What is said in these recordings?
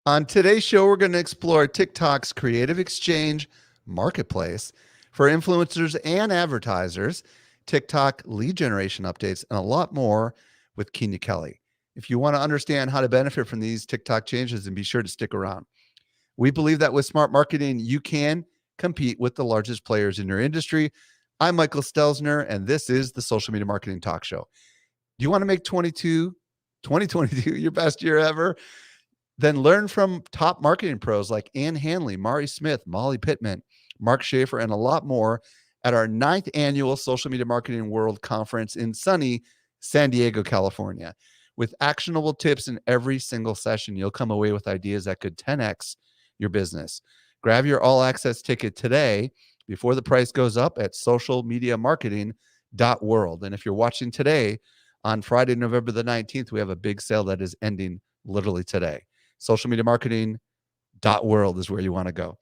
On today's show, we're going to explore TikTok's creative exchange marketplace for influencers and advertisers, TikTok lead generation updates, and a lot more with Kenya Kelly. If you want to understand how to benefit from these TikTok changes, then be sure to stick around. We believe that with smart marketing, you can compete with the largest players in your industry. I'm Michael Stelzner, and this is the Social Media Marketing Talk Show. Do you want to make 2022 your best year ever? Then learn from top marketing pros like Ann Hanley, Mari Smith, Molly Pittman, Mark Schaefer, and a lot more at our 9th annual Social Media Marketing World Conference in sunny San Diego, California. With actionable tips in every single session, you'll come away with ideas that could 10x your business. Grab your all-access ticket today before the price goes up at socialmediamarketing.world. And if you're watching today, on Friday, November the 19th, we have a big sale that is ending literally today. Socialmediamarketing.world is where you want to go.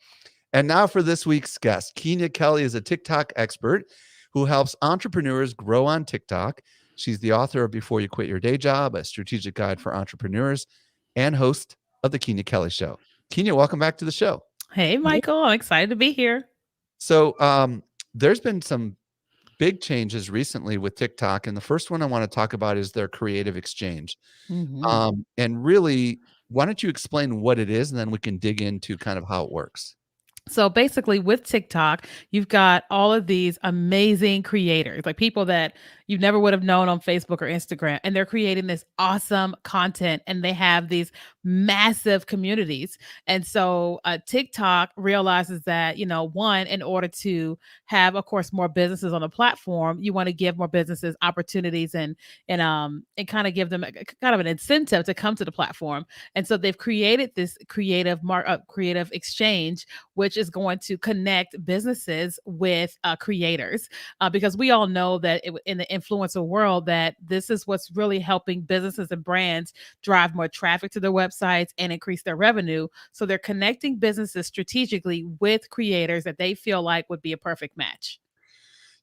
And now for this week's guest. Kenya Kelly is a TikTok expert who helps entrepreneurs grow on TikTok. She's the author of Before You Quit Your Day Job, a strategic guide for entrepreneurs, and host of The Kenya Kelly Show. Kenya, welcome back to the show. Hey, Michael. I'm excited to be here. So there's been some big changes recently with TikTok. And the first one I want to talk about is their creative exchange. And really, why don't you explain what it is, and then we can dig into kind of how it works. So basically, with TikTok, you've got all of these amazing creators, like people that you never would have known on Facebook or Instagram. And they're creating this awesome content and they have these massive communities. And so TikTok realizes that, one, in order to have, of course, more businesses on the platform, you want to give more businesses opportunities and kind of give them kind of an incentive to come to the platform. And so they've created this creative exchange, which is going to connect businesses with creators, because we all know that in the influencer world, that this is what's really helping businesses and brands drive more traffic to their websites and increase their revenue. So they're connecting businesses strategically with creators that they feel like would be a perfect match.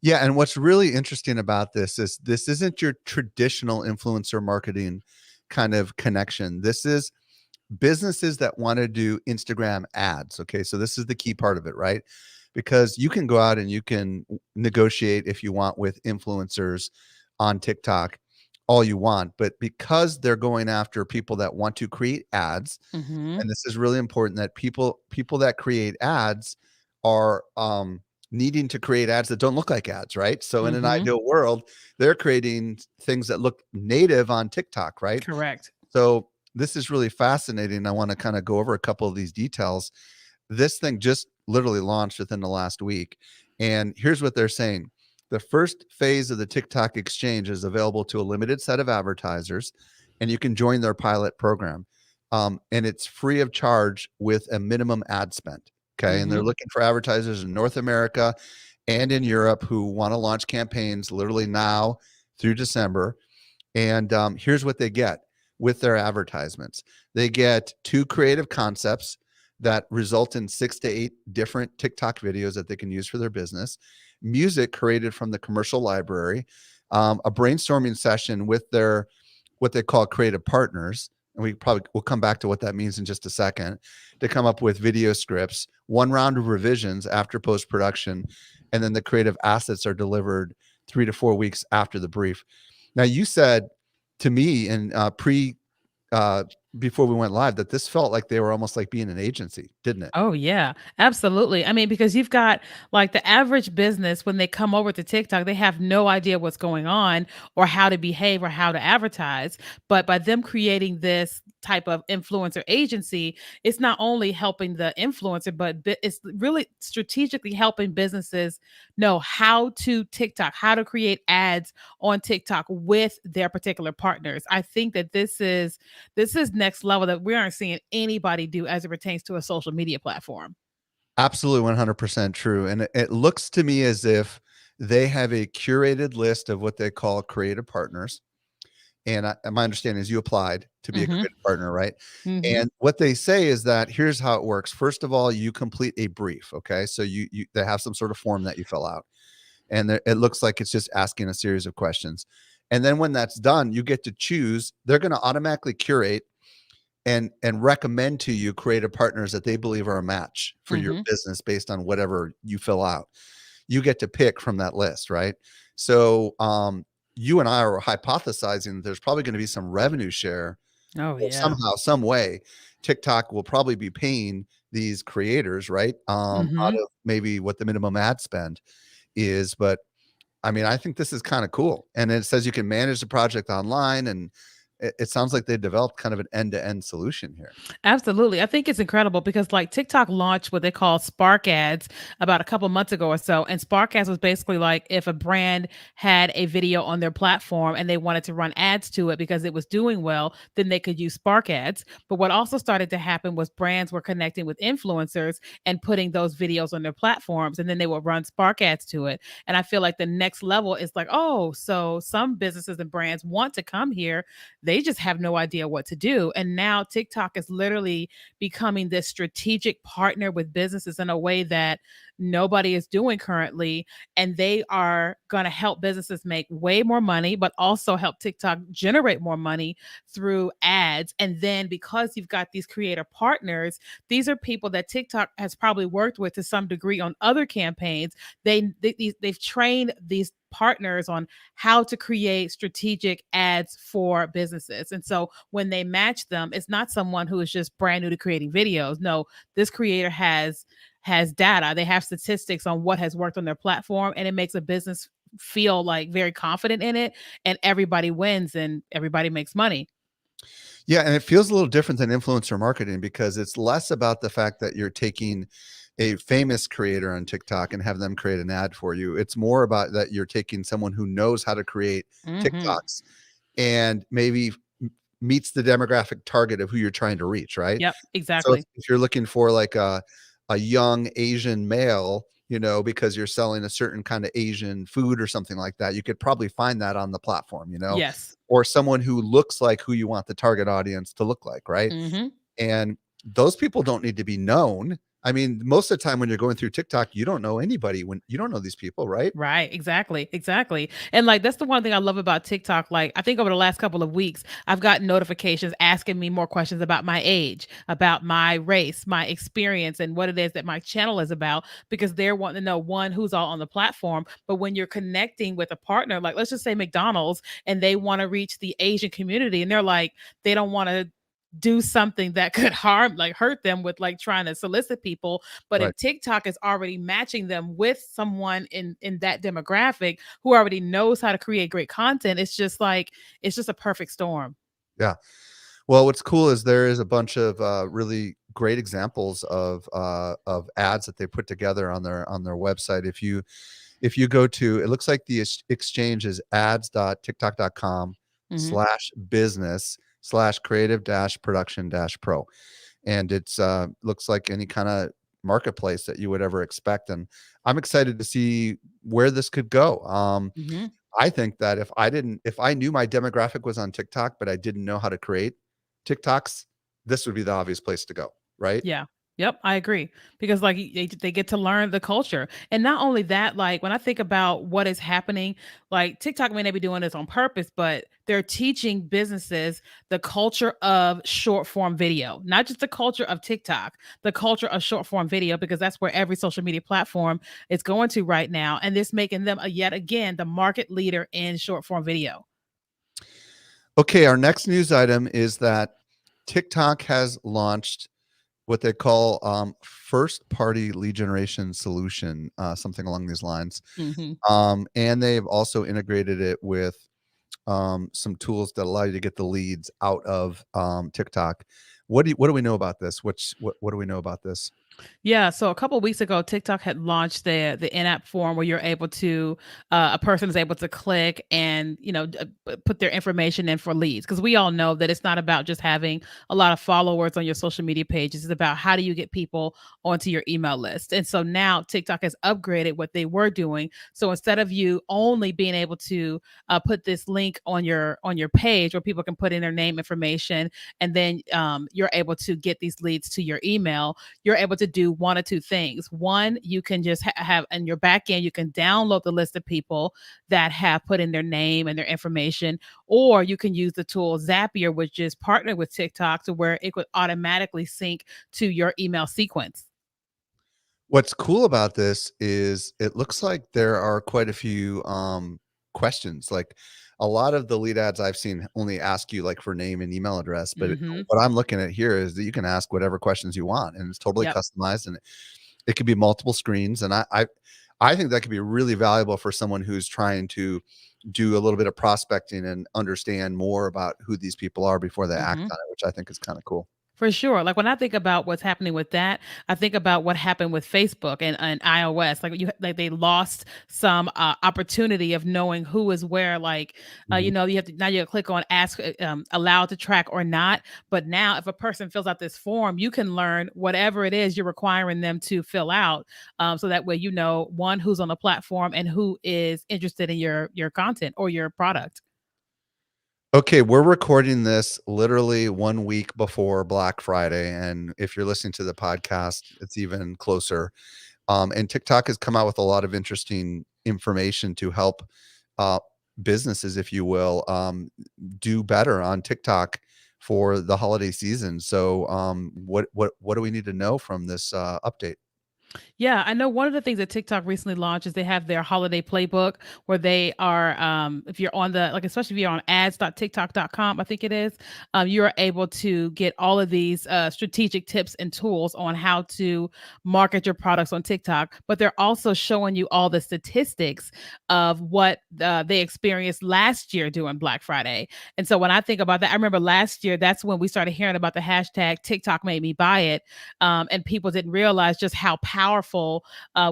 Yeah, and what's really interesting about this is this isn't your traditional influencer marketing kind of connection. This is businesses that want to do Instagram ads. Okay, so this is the key part of it, right? Because you can go out and you can negotiate if you want with influencers on TikTok all you want, but because they're going after people that want to create ads, and this is really important, that people that create ads are needing to create ads that don't look like ads, right? So in an ideal world, they're creating things that look native on TikTok, right? Correct. So this is really fascinating. I want to kind of go over a couple of these details. This thing just literally launched within the last week. And here's what they're saying. The first phase of the TikTok exchange is available to a limited set of advertisers, and you can join their pilot program. And it's free of charge with a minimum ad spend. Okay. And they're looking for advertisers in North America and in Europe who want to launch campaigns literally now through December. And here's what they get with their advertisements. They get 2 creative concepts that result in 6 to 8 different TikTok videos that they can use for their business, music created from the commercial library, a brainstorming session with their what they call creative partners. And we'll come back to what that means in just a second, to come up with video scripts, 1 round of revisions after post-production, and then the creative assets are delivered 3 to 4 weeks after the brief. Now, you said to me in before we went live that this felt like they were almost like being an agency, didn't it? Oh, yeah, absolutely. I mean, because you've got like the average business, when they come over to TikTok, they have no idea what's going on or how to behave or how to advertise. But by them creating this type of influencer agency, it's not only helping the influencer, but it's really strategically helping businesses know how to TikTok, how to create ads on TikTok with their particular partners. I think that this is next level that we aren't seeing anybody do as it pertains to a social media platform. Absolutely 100% true. And it looks to me as if they have a curated list of what they call creative partners. And my understanding is you applied to be a creative partner, right? And what they say is that here's how it works. First of all, you complete a brief. Okay. So they have some sort of form that you fill out. And it looks like it's just asking a series of questions. And then when that's done, you get to choose. They're going to automatically curate and recommend to you creative partners that they believe are a match for your Mhm. business based on whatever you fill out. You get to pick from that list, right? So you and I are hypothesizing that there's probably going to be some revenue share, Oh, or yeah. somehow, some way, TikTok will probably be paying these creators, right? Out Mhm. of maybe what the minimum ad spend is. But I mean, I think this is kind of cool. And it says you can manage the project online, and it sounds like they developed kind of an end-to-end solution here. Absolutely. I think it's incredible because like TikTok launched what they call Spark Ads about a couple months ago or so. And Spark Ads was basically like if a brand had a video on their platform and they wanted to run ads to it because it was doing well, then they could use Spark Ads. But what also started to happen was brands were connecting with influencers and putting those videos on their platforms, and then they would run Spark Ads to it. And I feel like the next level is like, oh, so some businesses and brands want to come here, they just have no idea what to do. And now TikTok is literally becoming this strategic partner with businesses in a way that nobody is doing currently. And they are going to help businesses make way more money, but also help TikTok generate more money through ads. And then because you've got these creator partners, these are people that TikTok has probably worked with to some degree on other campaigns. They've trained these partners on how to create strategic ads for businesses. And so when they match them, it's not someone who is just brand new to creating videos. No, this creator has data. They have statistics on what has worked on their platform, and it makes a business feel like very confident in it, and everybody wins and everybody makes money. Yeah, and it feels a little different than influencer marketing because it's less about the fact that you're taking a famous creator on TikTok and have them create an ad for you. It's more about that you're taking someone who knows how to create Mhm. TikToks and maybe meets the demographic target of who you're trying to reach, right? Yep, So exactly. if you're looking for like a young Asian male, because you're selling a certain kind of Asian food or something like that, you could probably find that on the platform, Yes. or someone who looks like who you want the target audience to look like, right? Mhm. And those people don't need to be known. I mean, most of the time when you're going through TikTok, you don't know anybody, when you don't know these people, right? Right, exactly, exactly. And like that's the one thing I love about TikTok. Like I think over the last couple of weeks, I've gotten notifications asking me more questions about my age, about my race, my experience, and what it is that my channel is about because they're wanting to know one who's all on the platform. But when you're connecting with a partner, like let's just say McDonald's, and they want to reach the Asian community, and they're like, they don't want to do something that could harm like hurt them with like trying to solicit people, but Right. if TikTok is already matching them with someone in that demographic who already knows how to create great content, it's just like it's just a perfect storm. Yeah. Well, what's cool is there is a bunch of really great examples of ads that they put together on their website. If you go to, it looks like the exchange is ads.tiktok.com Mhm. slash business slash creative dash production dash pro. And it's looks like any kind of marketplace that you would ever expect. And I'm excited to see where this could go. Mhm. I think that if I knew my demographic was on TikTok, but I didn't know how to create TikToks, this would be the obvious place to go, right? Yeah. Yep, I agree. Because like they get to learn the culture. And not only that, like when I think about what is happening, like TikTok may not be doing this on purpose, but they're teaching businesses the culture of short form video, not just the culture of TikTok, the culture of short form video, because that's where every social media platform is going to right now. And this making them yet again the market leader in short form video. Okay, our next news item is that TikTok has launched what they call first party lead generation solution, something along these lines. Mhm. And they've also integrated it with some tools that allow you to get the leads out of TikTok. What do we know about this? What do we know about this? Yeah, so a couple weeks ago, TikTok had launched the in-app form where you're able to a person is able to click and put their information in for leads because we all know that it's not about just having a lot of followers on your social media pages. It's about how do you get people onto your email list. And so now TikTok has upgraded what they were doing. So instead of you only being able to put this link on your page where people can put in their name information and then you're able to get these leads to your email, you're able to to do one or two things. One, you can just have in your back end, you can download the list of people that have put in their name and their information, or you can use the tool Zapier, which is partnered with TikTok to where it would automatically sync to your email sequence. What's cool about this is it looks like there are quite a few questions. Like a lot of the lead ads I've seen only ask you like for name and email address, but Hmm. what I'm looking at here is that you can ask whatever questions you want, and it's totally Yep. customized, and it could be multiple screens. And I think that could be really valuable for someone who's trying to do a little bit of prospecting and understand more about who these people are before they act Hmm. on it, which I think is kind of cool. For sure. Like when I think about what's happening with that, I think about what happened with Facebook and iOS. Like they lost some opportunity of knowing who is where. Like Mhm. you have to now you click on ask allowed to track or not. But now if a person fills out this form, you can learn whatever it is you're requiring them to fill out. So that way you know one who's on the platform and who is interested in your content or your product. Okay, we're recording this literally 1 week before Black Friday, and if you're listening to the podcast, it's even closer. And TikTok has come out with a lot of interesting information to help uh, businesses, if you will, do better on TikTok for the holiday season. So, what do we need to know from this update? Yeah, I know one of the things that TikTok recently launched is they have their holiday playbook where they are, if you're on the, like, especially if you're on ads.tiktok.com, I think it is, you're able to get all of these strategic tips and tools on how to market your products on TikTok. But they're also showing you all the statistics of what they experienced last year during Black Friday. And so when I think about that, I remember last year, that's when we started hearing about the hashtag TikTok made me buy it, and people didn't realize just how powerful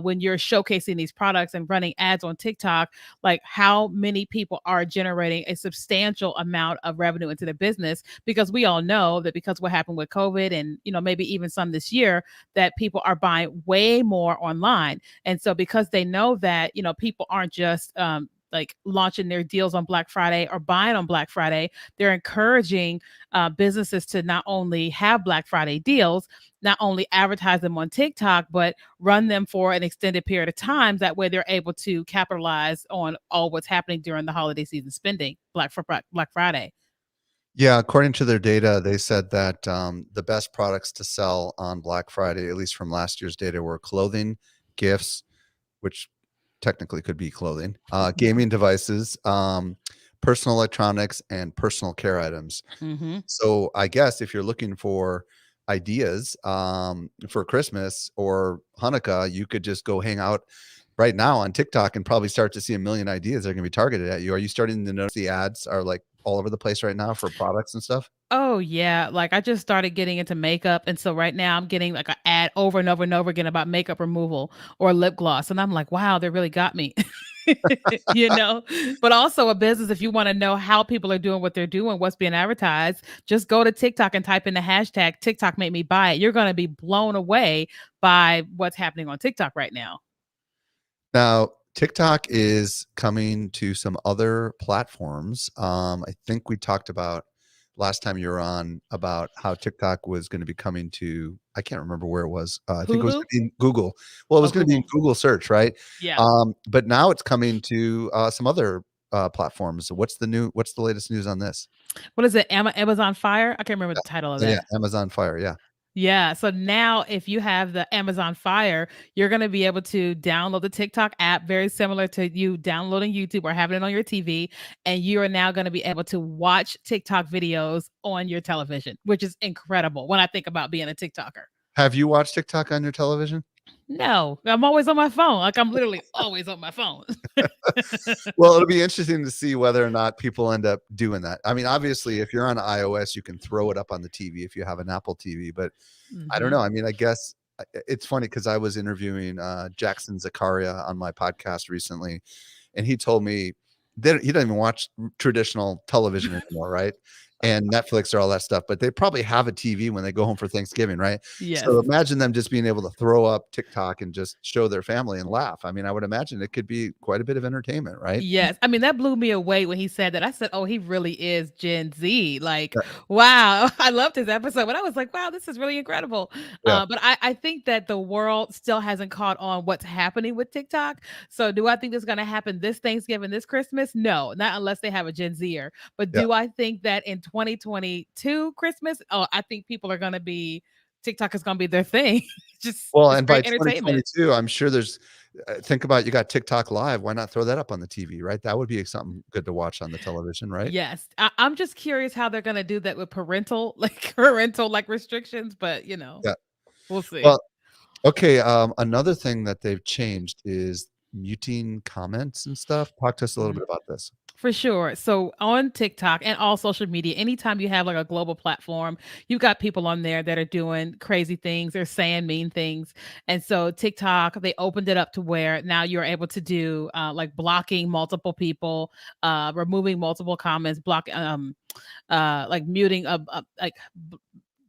when you're showcasing these products and running ads on TikTok, like how many people are generating a substantial amount of revenue into the business, because we all know that because what happened with COVID and maybe even some this year, that people are buying way more online. And so because they know that people aren't just like launching their deals on Black Friday or buying on Black Friday, they're encouraging businesses to not only have Black Friday deals, not only advertise them on TikTok, but run them for an extended period of time. That way, they're able to capitalize on all what's happening during the holiday season spending, Black Friday. Yeah, according to their data, they said that the best products to sell on Black Friday, at least from last year's data, were clothing, gifts, which technically could be clothing, gaming devices, personal electronics, and personal care items. Hmm. So I guess if you're looking for ideas for Christmas or Hanukkah, you could just go hang out right now on TikTok and probably start to see a million ideas that are going to be targeted at you. Are you starting to notice the ads are like all over the place right now for products and stuff? Oh yeah, like I just started getting into makeup, and so right now I'm getting like an ad over and over and over again about makeup removal or lip gloss, and I'm like, wow, they really got me. you know but also a business, if you want to know how people are doing what they're doing, what's being advertised, just go to TikTok and type in the hashtag TikTok made me buy it. You're going to be blown away by what's happening on TikTok right now. Now, TikTok is coming to some other platforms. I think we talked about last time you were on about how TikTok was going to be coming to, I can't remember where it was. I think it was Hulu. gonna be in Google. Well, it Oh, was going to be in Google. Google search, right? Yeah. But now it's coming to some other platforms. What's the latest news on this? What is it? Amazon Fire? I can't remember the title of Yeah, that. Amazon Fire. Yeah. Yeah. So now, if you have the Amazon Fire, you're going to be able to download the TikTok app, very similar to you downloading YouTube or having it on your TV. And you are now going to be able to watch TikTok videos on your television, which is incredible when I think about being a TikToker. Have you watched TikTok on your television? No, I'm always on my phone. Like I'm literally always on my phone. Well, it'll be interesting to see whether or not people end up doing that. I mean, obviously, if you're on iOS, you can throw it up on the TV if you have an Apple TV, but I don't Hmm. know. I mean, I guess it's funny because I was interviewing Jackson Zakaria on my podcast recently, and he told me that he doesn't even watch traditional television anymore, right? and Netflix or all that stuff, but they probably have a TV when they go home for Thanksgiving, right? Yes. So imagine them just being able to throw up TikTok and just show their family and laugh. I mean, I would imagine it could be quite a bit of entertainment, right? Yes. I mean, that blew me away when he said that. I said, "Oh, he really is Gen Z." Like, wow. I loved his episode, but I was like, "Wow, this is really incredible." Yeah. But I think that the world still hasn't caught on what's happening with TikTok. So, do I think this is going to happen this Thanksgiving, this Christmas? No, not unless they have a Gen Zer. But Yeah. do I think that in 2022 Christmas? Oh, I think people are going to be TikTok is going to be their thing. Just Well, it's and by great entertainment. 2022, I'm sure there's think about you got TikTok Live. Why not throw that up on the TV, right? That would be something good to watch on the television, right? Yes. I'm just curious how they're gonna do that with parental, like, restrictions, but, Yeah. we'll see. Well, okay. Another thing that they've changed is muting comments and stuff. Talk to us a little Mhm. bit about this. For sure. So, on TikTok and all social media, anytime you have, like, a global platform, you've got people on there that are doing crazy things, they're saying mean things, and so TikTok, they opened it up to where now you're able to do, like, blocking multiple people, removing multiple comments, like muting like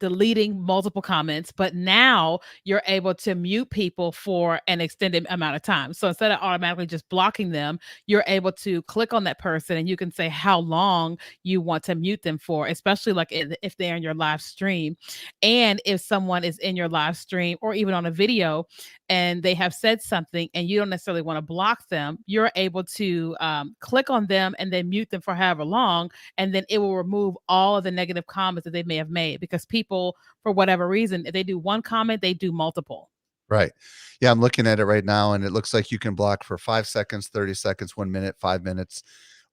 deleting multiple comments, but now you're able to mute people for an extended amount of time. So instead of automatically just blocking them, you're able to click on that person and you can say how long you want to mute them for, especially like if they're in your live stream. And if someone is in your live stream or even on a video and they have said something and you don't necessarily want to block them, you're able to click on them and then mute them for however long, and then it will remove all of the negative comments that they may have made because people, for whatever reason, if they do one comment, they do multiple. Right. Yeah, I'm looking at it right now, and it looks like you can block for 5 seconds, 30 seconds, 1 minute, 5 minutes,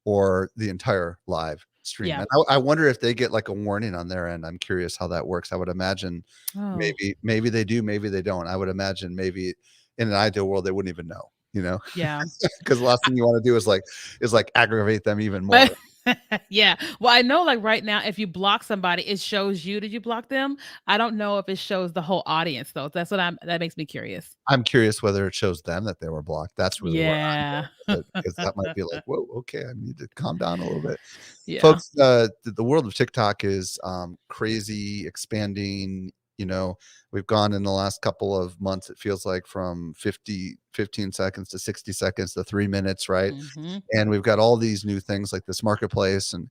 or the entire live stream. Yeah. And I wonder if they get like a warning on their end. I'm curious how that works. I would imagine Oh, maybe they do, maybe they don't. I would imagine maybe in an ideal world they wouldn't even know, you know, yeah. because the last thing you want to do is like aggravate them even more. But yeah. Well, I know like right now, if you block somebody, it shows you did you block them. I don't know if it shows the whole audience though. That makes me curious. I'm curious whether it shows them that they were blocked. That's really where I'm Yeah. going with it, because that might be like, whoa, okay, I need to calm down a little bit. Yeah. Folks, the world of TikTok is crazy, expanding. You know, we've gone in the last couple of months, it feels like from 15 seconds to 60 seconds to 3 minutes, right? Mhm. And we've got all these new things like this marketplace, and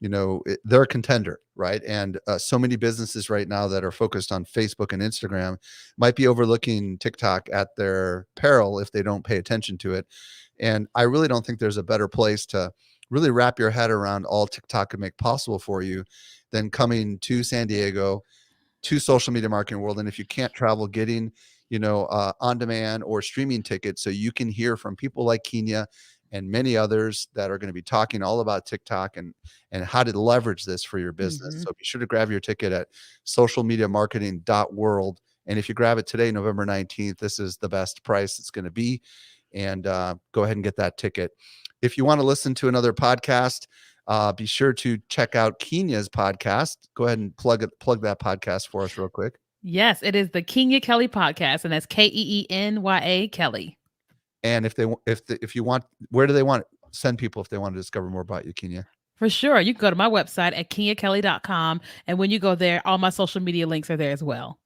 they're a contender, right? And so many businesses right now that are focused on Facebook and Instagram might be overlooking TikTok at their peril if they don't pay attention to it. And I really don't think there's a better place to really wrap your head around all TikTok can make possible for you than coming to San Diego to Social Media Marketing World. And if you can't travel, getting on demand or streaming tickets so you can hear from people like Kenya and many others that are going to be talking all about TikTok and how to leverage this for your business. Mhm. So be sure to grab your ticket at socialmediamarketing.world. And if you grab it today, November 19th, this is the best price it's going to be. And go ahead and get that ticket. If you want to listen to another podcast, be sure to check out Kenya's podcast. Go ahead and plug that podcast for us real quick. Yes, it is the Kenya Kelly podcast, and that's Keenya Kelly. And if you want, where do they want to send people if they want to discover more about you, Kenya? For sure. You can go to my website at kenyakelly.com. And when you go there, all my social media links are there as well.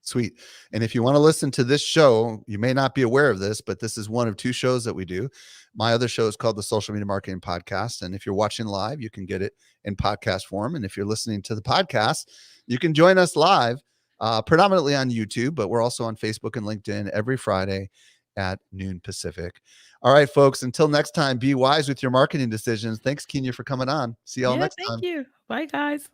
Sweet. And if you want to listen to this show, you may not be aware of this, but this is one of two shows that we do. My other show is called the Social Media Marketing Podcast. And if you're watching live, you can get it in podcast form. And if you're listening to the podcast, you can join us live, predominantly on YouTube, but we're also on Facebook and LinkedIn every Friday at noon Pacific. All right, folks, until next time, be wise with your marketing decisions. Thanks, Kenya, for coming on. See y'all Yeah, next thank time. you. Bye, guys.